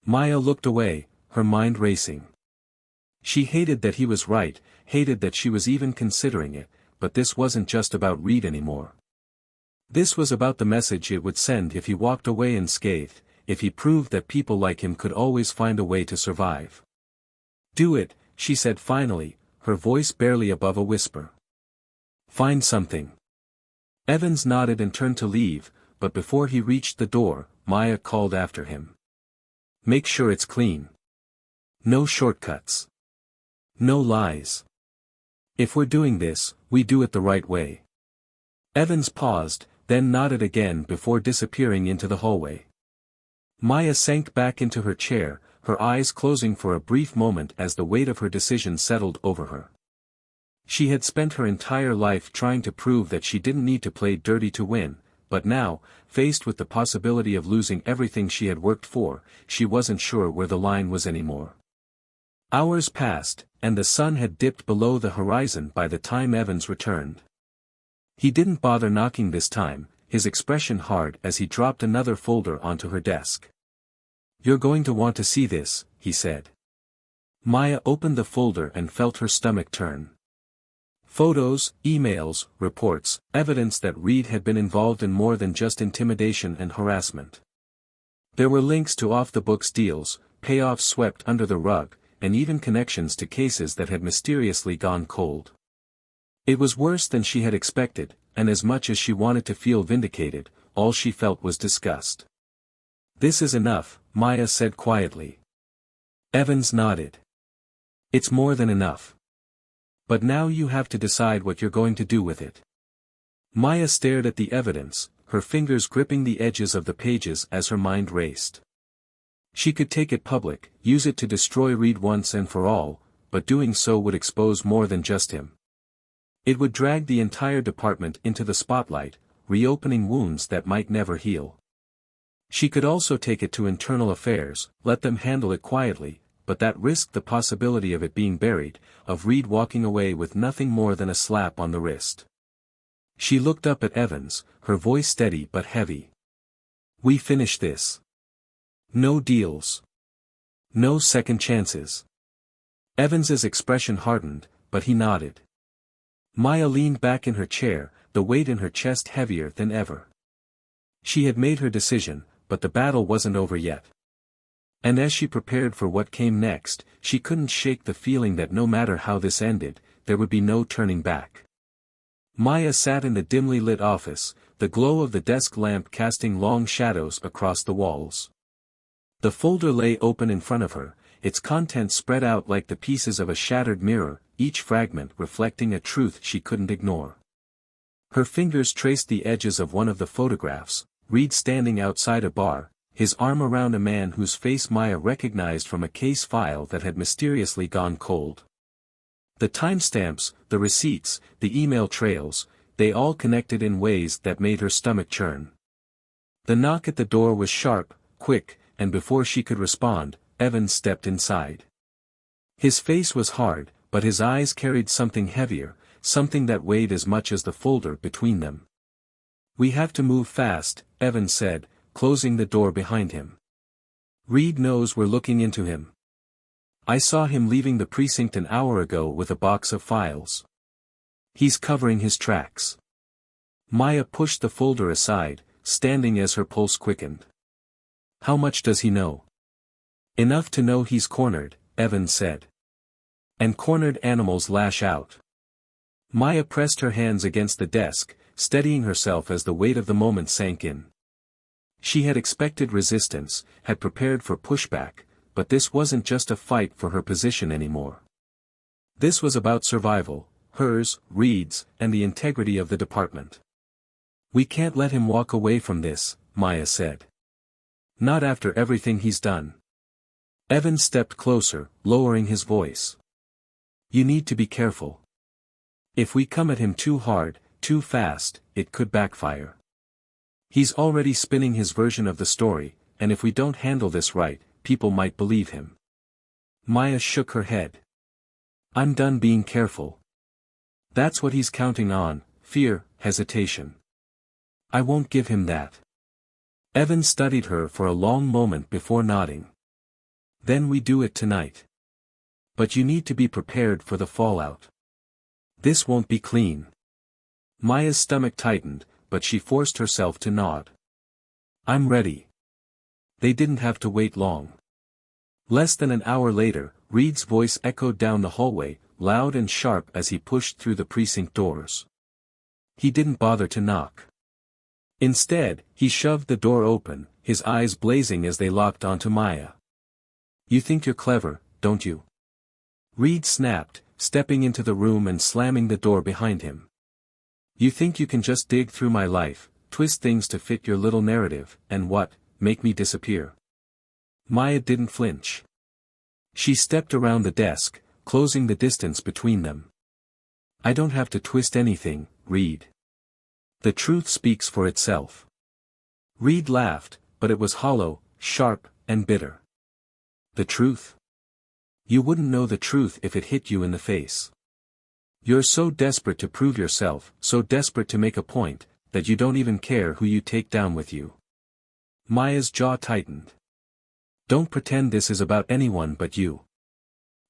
Maya looked away, her mind racing. She hated that he was right, hated that she was even considering it, but this wasn't just about Reed anymore. This was about the message it would send if he walked away unscathed, if he proved that people like him could always find a way to survive. "Do it," she said finally, her voice barely above a whisper. "Find something." Evans nodded and turned to leave, but before he reached the door, Maya called after him. "Make sure it's clean. No shortcuts. No lies. If we're doing this, we do it the right way." Evans paused, then nodded again before disappearing into the hallway. Maya sank back into her chair, her eyes closing for a brief moment as the weight of her decision settled over her. She had spent her entire life trying to prove that she didn't need to play dirty to win, but now, faced with the possibility of losing everything she had worked for, she wasn't sure where the line was anymore. Hours passed, and the sun had dipped below the horizon by the time Evans returned. He didn't bother knocking this time, his expression hard as he dropped another folder onto her desk. "You're going to want to see this," he said. Maya opened the folder and felt her stomach turn. Photos, emails, reports, evidence that Reed had been involved in more than just intimidation and harassment. There were links to off-the-books deals, payoffs swept under the rug, and even connections to cases that had mysteriously gone cold. It was worse than she had expected, and as much as she wanted to feel vindicated, all she felt was disgust. "This is enough," Maya said quietly. Evans nodded. "It's more than enough. But now you have to decide what you're going to do with it." Maya stared at the evidence, her fingers gripping the edges of the pages as her mind raced. She could take it public, use it to destroy Reed once and for all, but doing so would expose more than just him. It would drag the entire department into the spotlight, reopening wounds that might never heal. She could also take it to internal affairs, let them handle it quietly, but that risked the possibility of it being buried, of Reed walking away with nothing more than a slap on the wrist. She looked up at Evans, her voice steady but heavy. "We finish this. No deals. No second chances." Evans's expression hardened, but he nodded. Maya leaned back in her chair, the weight in her chest heavier than ever. She had made her decision, but the battle wasn't over yet. And as she prepared for what came next, she couldn't shake the feeling that no matter how this ended, there would be no turning back. Maya sat in the dimly lit office, the glow of the desk lamp casting long shadows across the walls. The folder lay open in front of her, its contents spread out like the pieces of a shattered mirror, each fragment reflecting a truth she couldn't ignore. Her fingers traced the edges of one of the photographs, Reed standing outside a bar, his arm around a man whose face Maya recognized from a case file that had mysteriously gone cold. The timestamps, the receipts, the email trails, they all connected in ways that made her stomach churn. The knock at the door was sharp, quick, and before she could respond, Evans stepped inside. His face was hard, but his eyes carried something heavier, something that weighed as much as the folder between them. "We have to move fast," Evans said, closing the door behind him. "Reed knows we're looking into him. I saw him leaving the precinct an hour ago with a box of files. He's covering his tracks." Maya pushed the folder aside, standing as her pulse quickened. "How much does he know?" "Enough to know he's cornered," Evans said. "And cornered animals lash out." Maya pressed her hands against the desk, steadying herself as the weight of the moment sank in. She had expected resistance, had prepared for pushback, but this wasn't just a fight for her position anymore. This was about survival, hers, Reed's, and the integrity of the department. "We can't let him walk away from this," Maya said. "Not after everything he's done." Evans stepped closer, lowering his voice. "You need to be careful. If we come at him too hard, too fast, it could backfire. He's already spinning his version of the story, and if we don't handle this right, people might believe him." Maya shook her head. "I'm done being careful. That's what he's counting on, fear, hesitation. I won't give him that." Evans studied her for a long moment before nodding. "Then we do it tonight. But you need to be prepared for the fallout. This won't be clean." Maya's stomach tightened, but she forced herself to nod. "I'm ready." They didn't have to wait long. Less than an hour later, Reed's voice echoed down the hallway, loud and sharp as he pushed through the precinct doors. He didn't bother to knock. Instead, he shoved the door open, his eyes blazing as they locked onto Maya. "You think you're clever, don't you?" Reed snapped, stepping into the room and slamming the door behind him. "You think you can just dig through my life, twist things to fit your little narrative, and what, make me disappear?" Maya didn't flinch. She stepped around the desk, closing the distance between them. "I don't have to twist anything, Reed. The truth speaks for itself. Reed laughed, but it was hollow, sharp, and bitter. The truth? You wouldn't know the truth if it hit you in the face. You're so desperate to prove yourself, so desperate to make a point, that you don't even care who you take down with you. Maya's jaw tightened. Don't pretend this is about anyone but you.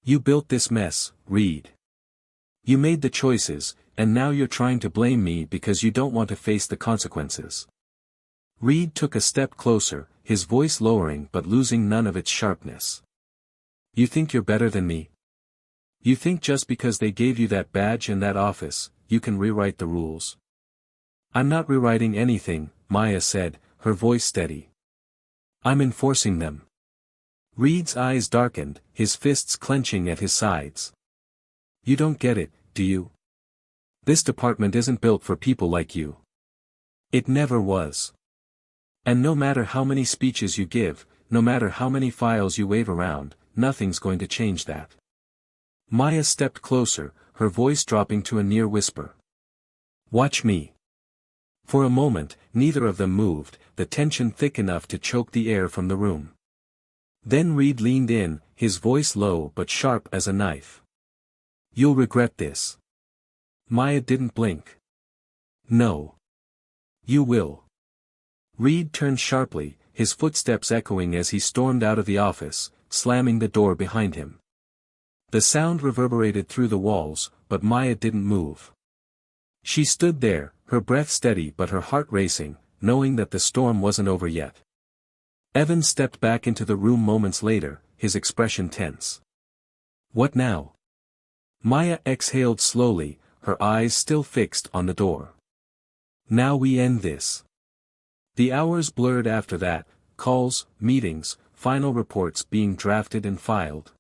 You built this mess, Reed. You made the choices, and now you're trying to blame me because you don't want to face the consequences. Reed took a step closer, his voice lowering but losing none of its sharpness. You think you're better than me? You think just because they gave you that badge and that office, you can rewrite the rules? I'm not rewriting anything, Maya said, her voice steady. I'm enforcing them. Reed's eyes darkened, his fists clenching at his sides. You don't get it, do you? This department isn't built for people like you. It never was. And no matter how many speeches you give, no matter how many files you wave around, nothing's going to change that. Maya stepped closer, her voice dropping to a near whisper. Watch me. For a moment, neither of them moved, the tension thick enough to choke the air from the room. Then Reed leaned in, his voice low but sharp as a knife. You'll regret this. Maya didn't blink. No. You will. Reed turned sharply, his footsteps echoing as he stormed out of the office, slamming the door behind him. The sound reverberated through the walls, but Maya didn't move. She stood there, her breath steady but her heart racing, knowing that the storm wasn't over yet. Evan stepped back into the room moments later, his expression tense. What now? Maya exhaled slowly, her eyes still fixed on the door. Now we end this. The hours blurred after that, calls, meetings, final reports being drafted and filed.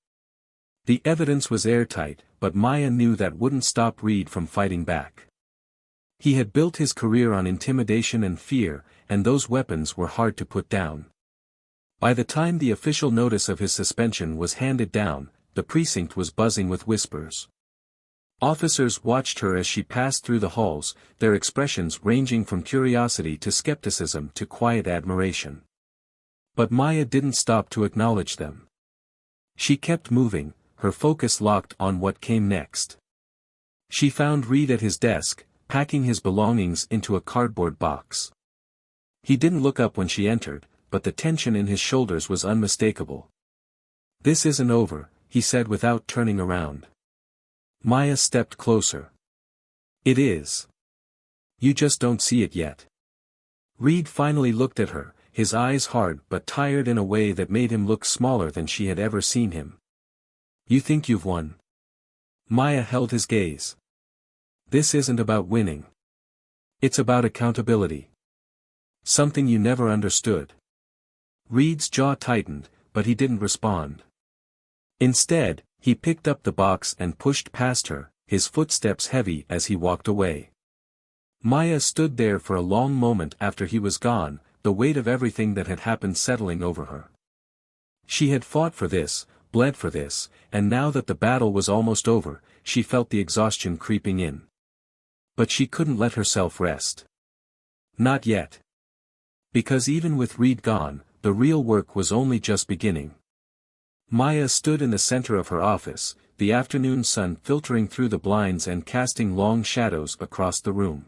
The evidence was airtight, but Maya knew that wouldn't stop Reed from fighting back. He had built his career on intimidation and fear, and those weapons were hard to put down. By the time the official notice of his suspension was handed down, the precinct was buzzing with whispers. Officers watched her as she passed through the halls, their expressions ranging from curiosity to skepticism to quiet admiration. But Maya didn't stop to acknowledge them. She kept moving, her focus locked on what came next. She found Reed at his desk, packing his belongings into a cardboard box. He didn't look up when she entered, but the tension in his shoulders was unmistakable. This isn't over, he said without turning around. Maya stepped closer. It is. You just don't see it yet. Reed finally looked at her, his eyes hard but tired in a way that made him look smaller than she had ever seen him. You think you've won? Maya held his gaze. This isn't about winning. It's about accountability. Something you never understood. Reed's jaw tightened, but he didn't respond. Instead, he picked up the box and pushed past her, his footsteps heavy as he walked away. Maya stood there for a long moment after he was gone, the weight of everything that had happened settling over her. She had fought for this, bled for this, and now that the battle was almost over, she felt the exhaustion creeping in. But she couldn't let herself rest. Not yet. Because even with Reed gone, the real work was only just beginning. Maya stood in the center of her office, the afternoon sun filtering through the blinds and casting long shadows across the room.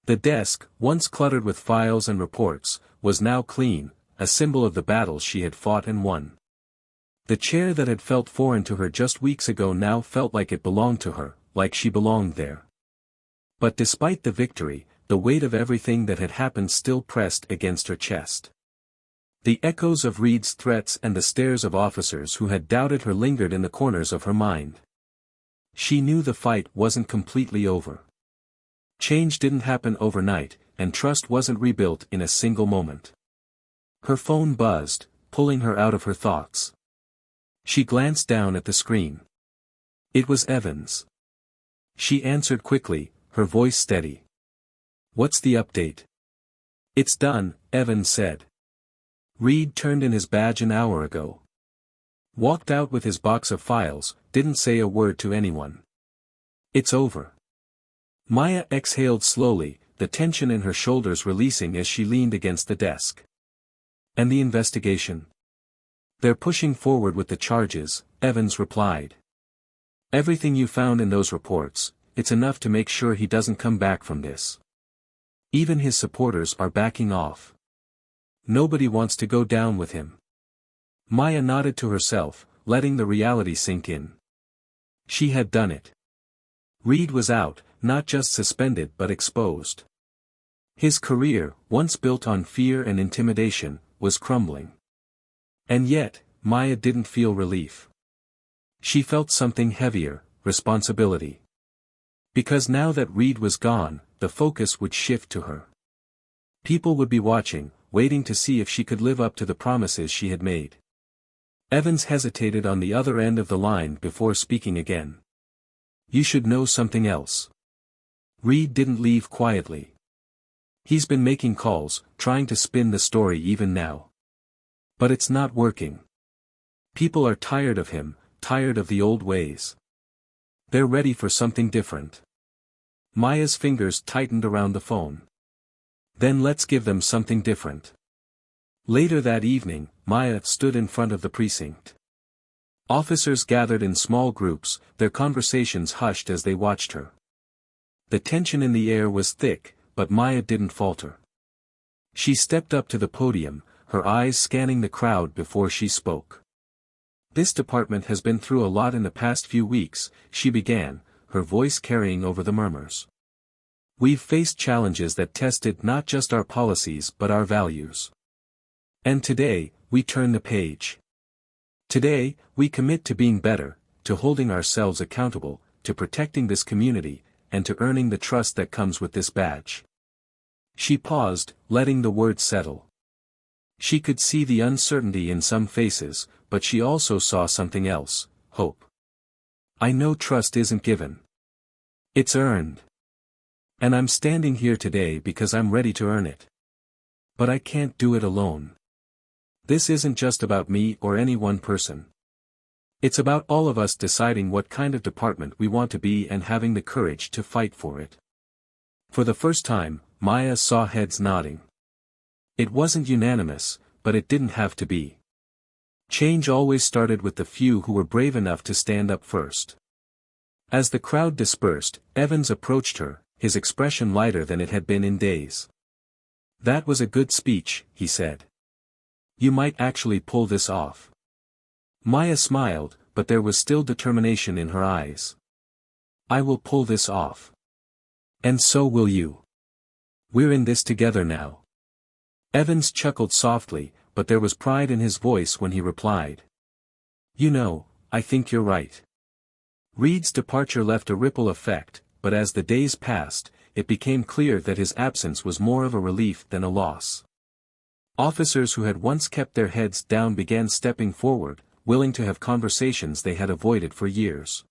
The desk, once cluttered with files and reports, was now clean, a symbol of the battles she had fought and won. The chair that had felt foreign to her just weeks ago now felt like it belonged to her, like she belonged there. But despite the victory, the weight of everything that had happened still pressed against her chest. The echoes of Reed's threats and the stares of officers who had doubted her lingered in the corners of her mind. She knew the fight wasn't completely over. Change didn't happen overnight, and trust wasn't rebuilt in a single moment. Her phone buzzed, pulling her out of her thoughts. She glanced down at the screen. It was Evans. She answered quickly, her voice steady. What's the update? It's done, Evans said. Reed turned in his badge an hour ago. Walked out with his box of files, didn't say a word to anyone. It's over. Maya exhaled slowly, the tension in her shoulders releasing as she leaned against the desk. "And the investigation?" "They're pushing forward with the charges," Evans replied. "Everything you found in those reports, it's enough to make sure he doesn't come back from this. Even his supporters are backing off. Nobody wants to go down with him." Maya nodded to herself, letting the reality sink in. She had done it. Reed was out, not just suspended but exposed. His career, once built on fear and intimidation, was crumbling. And yet, Maya didn't feel relief. She felt something heavier, responsibility. Because now that Reed was gone, the focus would shift to her. People would be watching, waiting to see if she could live up to the promises she had made. Evans hesitated on the other end of the line before speaking again. "You should know something else." Reed didn't leave quietly. "He's been making calls, trying to spin the story even now. But it's not working. People are tired of him, tired of the old ways. They're ready for something different." Maya's fingers tightened around the phone. "Then let's give them something different." Later that evening, Maya stood in front of the precinct. Officers gathered in small groups, their conversations hushed as they watched her. The tension in the air was thick, but Maya didn't falter. She stepped up to the podium, her eyes scanning the crowd before she spoke. "This department has been through a lot in the past few weeks," she began, her voice carrying over the murmurs. "We've faced challenges that tested not just our policies but our values. And today, we turn the page. Today, we commit to being better, to holding ourselves accountable, to protecting this community, and to earning the trust that comes with this badge." She paused, letting the words settle. She could see the uncertainty in some faces, but she also saw something else: hope. "I know trust isn't given. It's earned. And I'm standing here today because I'm ready to earn it. But I can't do it alone. This isn't just about me or any one person. It's about all of us deciding what kind of department we want to be and having the courage to fight for it." For the first time, Maya saw heads nodding. It wasn't unanimous, but it didn't have to be. Change always started with the few who were brave enough to stand up first. As the crowd dispersed, Evans approached her, his expression lighter than it had been in days. "That was a good speech," he said. "You might actually pull this off." Maya smiled, but there was still determination in her eyes. "I will pull this off. And so will you. We're in this together now." Evans chuckled softly, but there was pride in his voice when he replied. "You know, I think you're right." Reed's departure left a ripple effect, but as the days passed, it became clear that his absence was more of a relief than a loss. Officers who had once kept their heads down began stepping forward, willing to have conversations they had avoided for years.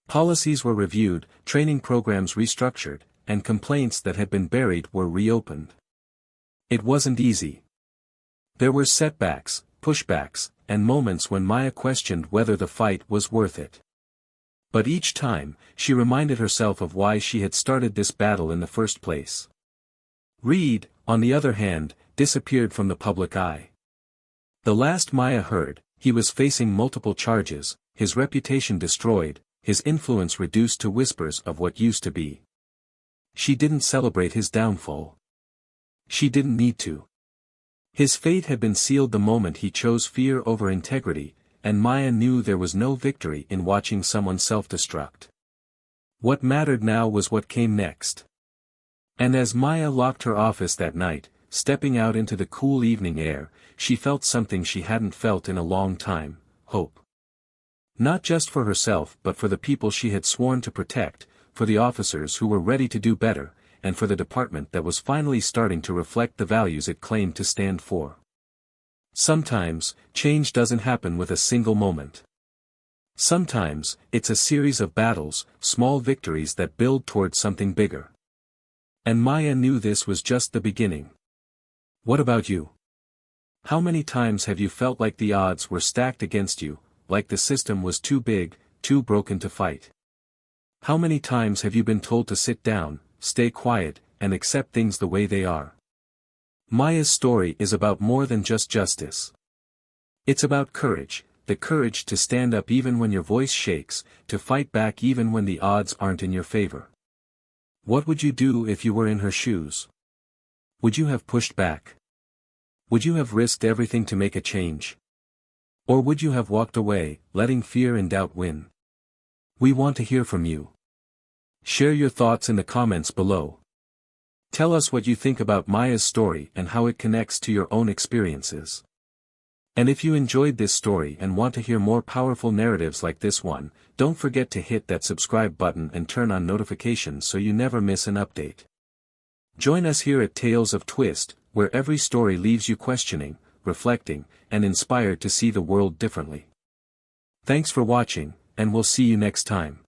Policies were reviewed, training programs restructured, and complaints that had been buried were reopened. It wasn't easy. There were setbacks, pushbacks, and moments when Maya questioned whether the fight was worth it. But each time, she reminded herself of why she had started this battle in the first place. Reed, on the other hand, disappeared from the public eye. The last Maya heard, he was facing multiple charges, his reputation destroyed, his influence reduced to whispers of what used to be. She didn't celebrate his downfall. She didn't need to. His fate had been sealed the moment he chose fear over integrity, and Maya knew there was no victory in watching someone self-destruct. What mattered now was what came next. And as Maya locked her office that night, stepping out into the cool evening air, she felt something she hadn't felt in a long time: hope. Not just for herself but for the people she had sworn to protect, for the officers who were ready to do better, and for the department that was finally starting to reflect the values it claimed to stand for. Sometimes, change doesn't happen with a single moment. Sometimes, it's a series of battles, small victories that build towards something bigger. And Maya knew this was just the beginning. What about you? How many times have you felt like the odds were stacked against you, like the system was too big, too broken to fight? How many times have you been told to sit down, stay quiet, and accept things the way they are. Maya's story is about more than just justice. It's about courage, the courage to stand up even when your voice shakes, to fight back even when the odds aren't in your favor. What would you do if you were in her shoes? Would you have pushed back? Would you have risked everything to make a change? Or would you have walked away, letting fear and doubt win? We want to hear from you. Share your thoughts in the comments below. Tell us what you think about Maya's story and how it connects to your own experiences. And if you enjoyed this story and want to hear more powerful narratives like this one, don't forget to hit that subscribe button and turn on notifications so you never miss an update. Join us here at Tales of Twist, where every story leaves you questioning, reflecting, and inspired to see the world differently. Thanks for watching, and we'll see you next time.